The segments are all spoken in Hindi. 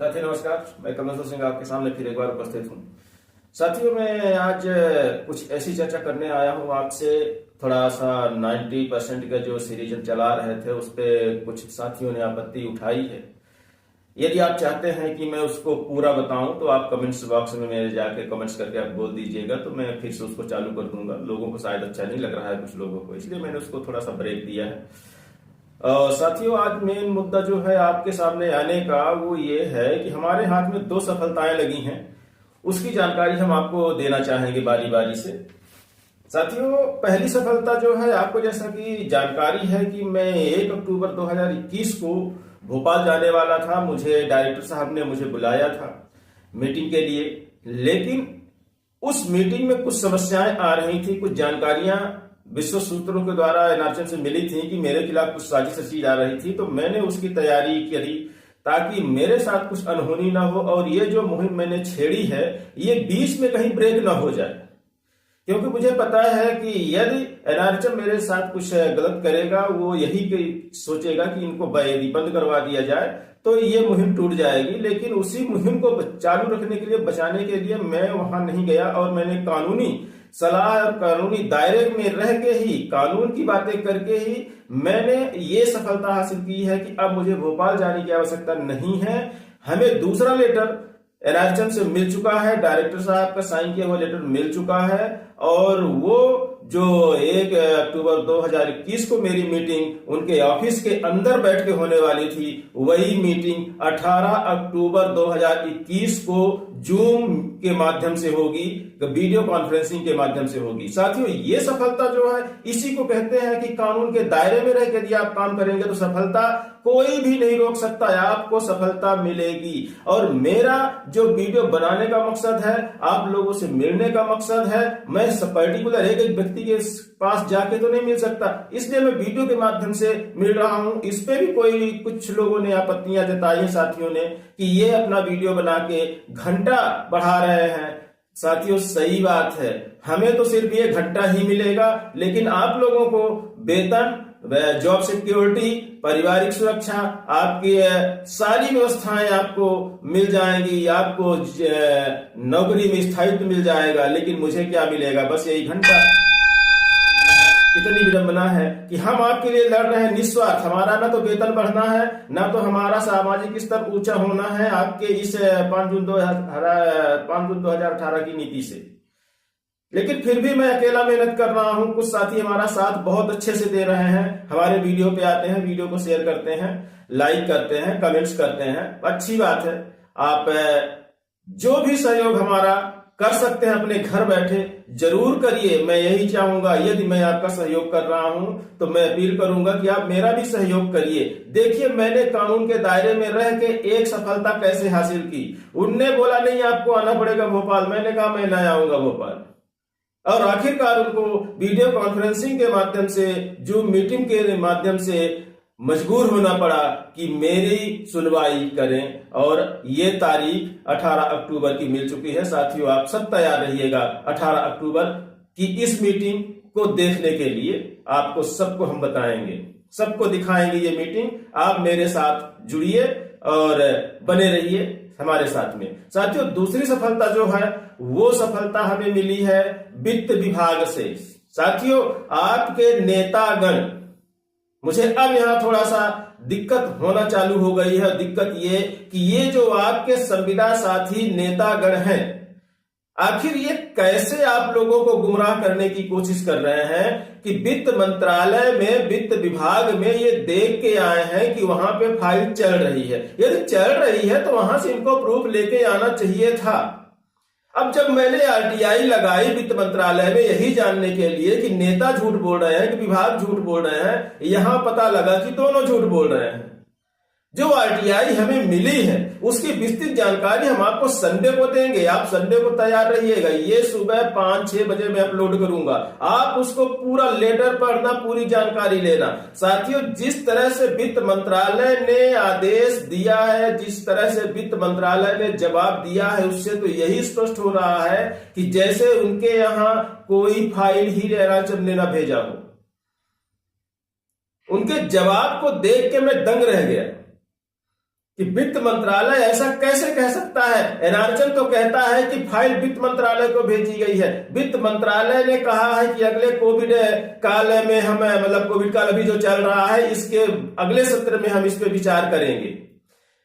साथियों नमस्कार, मैं कमलेश्वर सिंह आपके सामने फिर एक बार उपस्थित हूँ। साथियों मैं आज कुछ ऐसी चर्चा करने आया हूँ आपसे। थोड़ा सा 90% का जो सीरीज हम चला रहे थे उस पे कुछ साथियों ने आपत्ति उठाई है। यदि आप चाहते हैं कि मैं उसको पूरा बताऊं तो आप कमेंट्स बॉक्स में मेरे जाके कमेंट्स करके आप बोल दीजिएगा, तो मैं फिर से उसको चालू कर दूंगा। लोगों को शायद अच्छा नहीं लग रहा है कुछ लोगों को, इसलिए मैंने उसको थोड़ा सा ब्रेक दिया है। साथियों आज मेन मुद्दा जो है आपके सामने आने का वो ये है कि हमारे हाथ में दो सफलताएं लगी हैं, उसकी जानकारी हम आपको देना चाहेंगे बारी बारी से। साथियों पहली सफलता जो है आपको जैसा कि जानकारी है कि मैं 1 अक्टूबर 2021 को भोपाल जाने वाला था। मुझे डायरेक्टर साहब ने मुझे बुलाया था मीटिंग के लिए, लेकिन उस मीटिंग में कुछ समस्याएं आ रही थी। कुछ जानकारियां विश्व सूत्रों के द्वारा एनआरएचएम से मिली थी कि मेरे खिलाफ कुछ साजिश रची जा रही थी, तो मैंने उसकी तैयारी करी ताकि मेरे साथ कुछ अनहोनी ना हो और ये जो मुहिम मैंने छेड़ी है ये बीच में कहीं ब्रेक ना हो जाए। क्योंकि मुझे पता है कि यदि एनआरएचएम मेरे साथ कुछ गलत करेगा, वो यही सोचेगा कि इनको बंद करवा दिया जाए तो ये मुहिम टूट जाएगी। लेकिन उसी मुहिम को चालू रखने के लिए, बचाने के लिए मैं वहां नहीं गया और मैंने कानूनी सलाह और कानूनी दायरे में रह के ही, कानून की बातें करके ही मैंने ये सफलता हासिल की है कि अब मुझे भोपाल जाने की आवश्यकता नहीं है। हमें दूसरा लेटर एनआरएचएम से मिल चुका है, डायरेक्टर साहब का साइन किया हुआ लेटर मिल चुका है और वो जो 1 अक्टूबर 2021 को मेरी मीटिंग उनके ऑफिस के अंदर बैठ के होने वाली थी, वही मीटिंग 18 अक्टूबर 2021 को जूम के माध्यम से होगी, वीडियो कॉन्फ्रेंसिंग के माध्यम से होगी। साथियों ये सफलता जो है इसी को कहते हैं कि कानून के दायरे में रह यदि आप काम करेंगे तो सफलता कोई भी नहीं रोक सकता, आपको सफलता मिलेगी। और मेरा जो वीडियो बनाने का मकसद है, आप लोगों से मिलने का मकसद है। मैं पर्टिकुलर एक व्यक्ति के पास जाके तो नहीं मिल सकता, इसलिए मैं वीडियो के माध्यम से मिल रहा हूं। इस पे भी कुछ लोगों ने आपत्तियां जताई हैं साथियों ने कि ये अपना वीडियो बना के घंटा बढ़ा रहे हैं। साथियों सही बात है, हमें तो सिर्फ ये घंटा ही मिलेगा, लेकिन आप लोगों को वेतन, जॉब सिक्योरिटी, पारिवारिक सुरक्षा, आपकी सारी व्यवस्थाएं आपको मिल जाएंगी, आपको नौकरी में स्थायित्व मिल जाएगा। लेकिन मुझे क्या मिलेगा? बस यही घंटा। कितनी विडंबना है कि हम आपके लिए लड़ रहे हैं निस्वार्थ। हमारा ना तो वेतन बढ़ना है, ना तो हमारा सामाजिक स्तर ऊंचा होना है आपके इस 5 जून 2018 की नीति से। लेकिन फिर भी मैं अकेला मेहनत कर रहा हूं। कुछ साथी हमारा साथ बहुत अच्छे से दे रहे हैं, हमारे वीडियो पे आते हैं, वीडियो को शेयर करते हैं, लाइक करते हैं, कमेंट्स करते हैं। अच्छी बात है, आप जो भी सहयोग हमारा कर सकते हैं अपने घर बैठे जरूर करिए। मैं यही चाहूंगा, यदि मैं आपका सहयोग कर रहा हूं तो मैं अपील करूंगा कि आप मेरा भी सहयोग करिए। देखिए मैंने कानून के दायरे में रह के एक सफलता कैसे हासिल की। उनने बोला नहीं आपको आना पड़ेगा भोपाल, मैंने कहा मैं नहीं आऊंगा भोपाल, और आखिरकार उनको वीडियो कॉन्फ्रेंसिंग के माध्यम से, जूम मीटिंग के माध्यम से मजबूर होना पड़ा कि मेरी सुनवाई करें। और ये तारीख 18 अक्टूबर की मिल चुकी है। साथियों आप सब तैयार रहिएगा 18 अक्टूबर की इस मीटिंग को देखने के लिए। आपको सबको हम बताएंगे, सबको दिखाएंगे ये मीटिंग। आप मेरे साथ जुड़िए और बने रहिए हमारे साथ में। साथियों दूसरी सफलता जो है वो सफलता हमें मिली है वित्त विभाग से। साथियों आपके नेतागण, मुझे अब यहां थोड़ा सा दिक्कत होना चालू हो गई है। दिक्कत ये कि ये जो आपके संविदा साथी नेतागण हैं, आखिर ये कैसे आप लोगों को गुमराह करने की कोशिश कर रहे हैं कि वित्त मंत्रालय में, वित्त विभाग में ये देख के आए हैं कि वहां पे फाइल चल रही है। यदि चल रही है तो वहां से इनको प्रूफ लेके आना चाहिए था। अब जब मैंने आरटीआई लगाई वित्त मंत्रालय में यही जानने के लिए कि नेता झूठ बोल रहे हैं कि विभाग झूठ बोल रहे हैं, यहां पता लगा कि दोनों झूठ बोल रहे हैं। जो आरटीआई हमें मिली है उसकी विस्तृत जानकारी हम आपको संडे को देंगे। आप संडे को तैयार रहिएगा। ये सुबह 5-6 बजे मैं अपलोड करूंगा। आप उसको पूरा लेटर पढ़ना, पूरी जानकारी लेना। साथियों जिस तरह से वित्त मंत्रालय ने आदेश दिया है, जिस तरह से वित्त मंत्रालय ने जवाब दिया है, उससे तो यही स्पष्ट हो रहा है कि जैसे उनके यहां कोई फाइल ही एनआरएचएम ने ना भेजा हो। उनके जवाब को देख के मैं दंग रह गया। कि वित्त मंत्रालय ऐसा कैसे कह सकता है। एनआरएचएम तो कहता है कि फाइल वित्त मंत्रालय को भेजी गई है। वित्त मंत्रालय ने कहा है कि अगले कोविड काल में हम मतलब कोविड काल अभी जो चल रहा है इसके अगले सत्र में हम इस पे विचार करेंगे।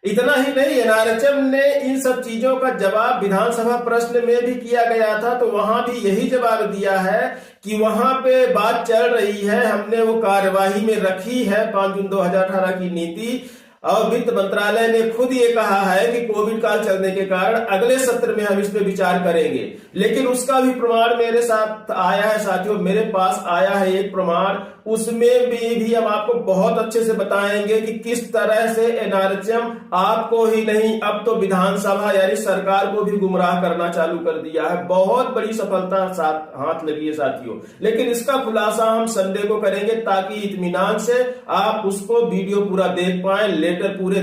इतना ही नहीं, एनआरएचएम ने इन सब चीजों का जवाब विधानसभा प्रश्न में भी किया गया था, तो वहां भी यही जवाब दिया है कि वहां पे बात चल रही है, हमने वो कार्यवाही में रखी है 5 जून 2018 की नीति, और वित्त मंत्रालय ने खुद ये कहा है कि कोविड काल चलने के कारण अगले सत्र में हम इस पे विचार करेंगे। लेकिन उसका भी प्रमाण मेरे साथ आया है साथियों, मेरे पास आया है एक प्रमाण, उसमें भी हम आपको बहुत अच्छे से बताएंगे कि किस तरह से एनआरएचएम आपको ही नहीं अब तो विधानसभा यानी सरकार को भी गुमराह करना चालू कर दिया है। बहुत बड़ी सफलता हाथ लगी है साथियों, लेकिन इसका खुलासा हम संडे को करेंगे ताकि इत्मीनान से आप उसको वीडियो पूरा देख पाए। लेटर पूरे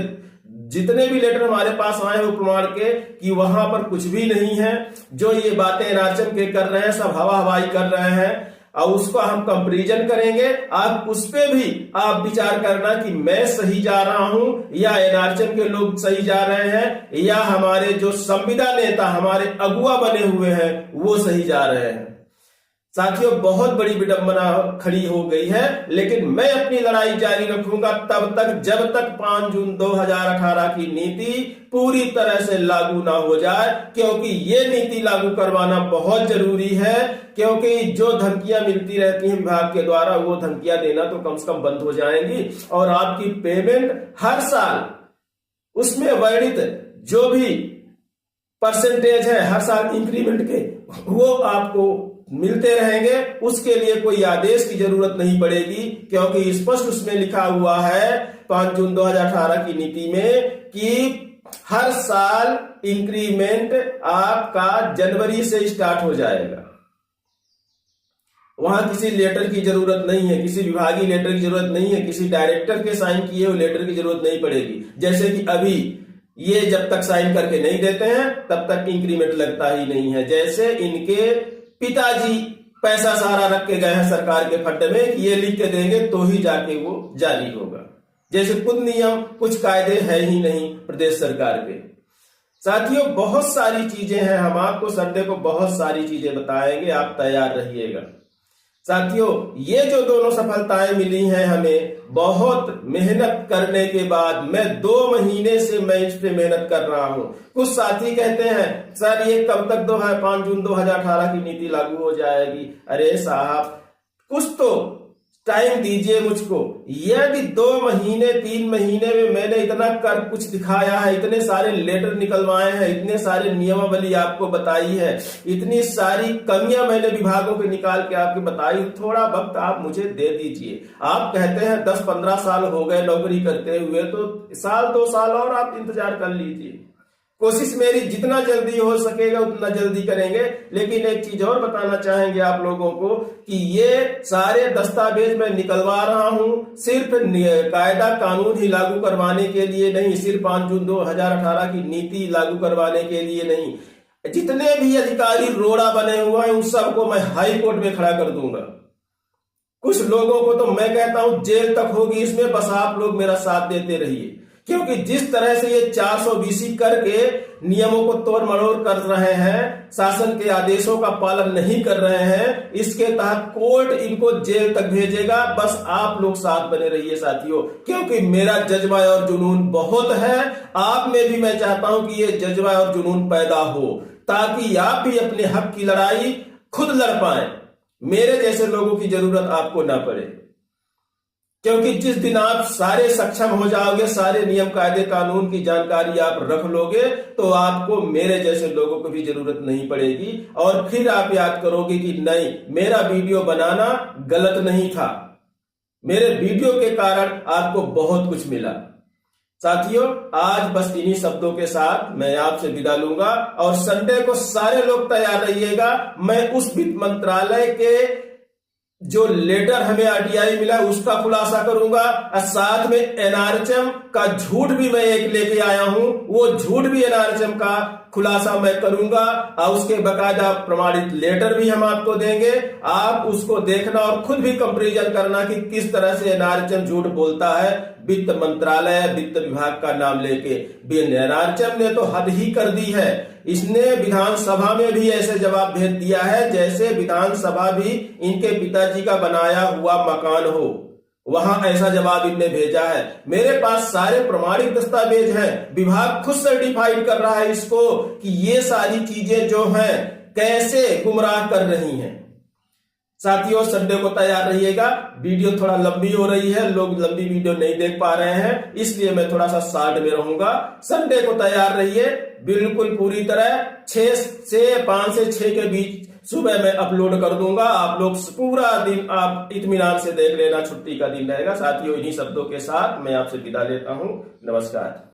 जितने भी लेटर हमारे पास आए हैं वो प्रमाण के कि वहां पर कुछ भी नहीं है, जो ये बातें एनआरएचएम के कर रहे हैं सब हवा हवाई कर रहे हैं, और उसको हम कंपैरिजन करेंगे। आप उस पे भी आप विचार करना कि मैं सही जा रहा हूं या एनआरएचएम के लोग सही जा रहे हैं, या हमारे जो संविदा नेता हमारे अगुआ बने हुए हैं वो सही जा रहे हैं। साथियों, बहुत बड़ी विडंबना खड़ी हो गई है, लेकिन मैं अपनी लड़ाई जारी रखूंगा तब तक जब तक 5 जून 2018 की नीति पूरी तरह से लागू ना हो जाए, क्योंकि ये नीति लागू करवाना बहुत जरूरी है। क्योंकि जो धमकियां मिलती रहती हैं विभाग के द्वारा वो धमकियां देना तो कम से कम बंद हो जाएंगी, और आपकी पेमेंट हर साल उसमें वर्णित जो भी परसेंटेज है हर साल इंक्रीमेंट के वो आपको मिलते रहेंगे। उसके लिए कोई आदेश की जरूरत नहीं पड़ेगी, क्योंकि स्पष्ट उसमें लिखा हुआ है 5 जून 2018 की नीति में कि हर साल इंक्रीमेंट आपका जनवरी से स्टार्ट हो जाएगा। वहां किसी लेटर की जरूरत नहीं है, किसी विभागीय लेटर की जरूरत नहीं है, किसी डायरेक्टर के साइन किए हुए लेटर की जरूरत नहीं पड़ेगी। जैसे कि अभी ये जब तक साइन करके नहीं देते हैं तब तक इंक्रीमेंट लगता ही नहीं है। जैसे इनके पिताजी पैसा सारा रख के गए हैं सरकार के फंड में कि ये लिख के देंगे तो ही जाके वो जारी होगा। जैसे कुछ नियम कुछ कायदे है ही नहीं प्रदेश सरकार के। साथियों, बहुत सारी चीजें हैं, हम आपको संडे को बहुत सारी चीजें बताएंगे, आप तैयार रहिएगा। साथियों, ये जो दोनों सफलताएं मिली हैं हमें बहुत मेहनत करने के बाद, मैं 2 महीने से मैं इस पे मेहनत कर रहा हूं। कुछ साथी कहते हैं सर ये कब तक 5 जून 2018 की नीति लागू हो जाएगी। अरे साहब, कुछ तो टाइम दीजिए मुझको। यह भी 2 महीने 3 महीने में मैंने इतना कर कुछ दिखाया है, इतने सारे लेटर निकलवाए हैं, इतने सारे नियमावली आपको बताई है, इतनी सारी कमियां मैंने विभागों के निकाल के आपको बताई। थोड़ा वक्त आप मुझे दे दीजिए। आप कहते हैं 10-15 साल हो गए नौकरी करते हुए, तो साल 2 साल और आप इंतजार कर लीजिए। कोशिश मेरी जितना जल्दी हो सकेगा उतना जल्दी करेंगे। लेकिन एक चीज और बताना चाहेंगे आप लोगों को कि ये सारे दस्तावेज मैं निकलवा रहा हूं सिर्फ कायदा कानून ही लागू करवाने के लिए नहीं, सिर्फ 5 जून 2018 की नीति लागू करवाने के लिए नहीं। जितने भी अधिकारी रोड़ा बने हुए हैं उन सबको मैं हाई कोर्ट में खड़ा कर दूंगा। कुछ लोगों को तो मैं कहता हूं जेल तक होगी इसमें, बस आप लोग मेरा साथ देते रहिए। क्योंकि जिस तरह से ये 420 करके नियमों को तोड़ मरोड़ कर रहे हैं, शासन के आदेशों का पालन नहीं कर रहे हैं, इसके तहत कोर्ट इनको जेल तक भेजेगा। बस आप लोग साथ बने रहिए साथियों, क्योंकि मेरा जज्बा और जुनून बहुत है। आप में भी मैं चाहता हूं कि ये जज्बा और जुनून पैदा हो, ताकि आप भी अपने हक की लड़ाई खुद लड़ पाए, मेरे जैसे लोगों की जरूरत आपको ना पड़े। क्योंकि जिस दिन आप सारे सक्षम हो जाओगे, सारे नियम कायदे कानून की जानकारी आप रख लोगे, तो आपको मेरे जैसे लोगों को भी जरूरत नहीं पड़ेगी। और फिर आप याद करोगे कि नहीं, मेरा वीडियो बनाना गलत नहीं था, मेरे वीडियो के कारण आपको बहुत कुछ मिला। साथियों, आज बस इन्हीं शब्दों के साथ मैं आपसे विदा लूंगा, और संडे को सारे लोग तैयार रहिएगा। मैं उस वित्त मंत्रालय के जो लेटर हमें आरटीआई मिला उसका खुलासा करूंगा, और साथ में एनआरएचएम का झूठ भी मैं एक लेके आया हूं, वो झूठ भी एनआरएचएम का खुलासा मैं करूंगा, और उसके बकायदा प्रमाणित लेटर भी हम आपको देंगे। आप उसको देखना और खुद भी कंपैरिजन करना कि किस तरह से एनआरएचएम झूठ बोलता है। वित्त मंत्रालय, वित्त विभाग का नाम लेके। वीरेंद्र ने तो हद ही कर दी है। इसने विधानसभा में भी ऐसे जवाब भेज दिया है जैसे विधानसभा भी इनके पिताजी का बनाया हुआ मकान हो। वहां ऐसा जवाब इनने भेजा है। मेरे पास सारे प्रमाणिक दस्तावेज हैं। विभाग खुद सर्टिफाइड कर रहा है इसको कि ये सारी चीजें जो हैं कैसे गुमराह कर रही हैं। साथियों, संडे को तैयार रहिएगा। वीडियो थोड़ा लंबी हो रही है, लोग लंबी वीडियो नहीं देख पा रहे हैं, इसलिए मैं थोड़ा सा शॉर्ट में रहूंगा। संडे को तैयार रहिए, बिल्कुल पूरी तरह 5 से 6 के बीच सुबह में अपलोड कर दूंगा। आप लोग पूरा दिन आप इत्मीनान से देख लेना, छुट्टी का दिन रहेगा। साथियों, इन्हीं शब्दों के साथ मैं आपसे विदा लेता हूं। नमस्कार।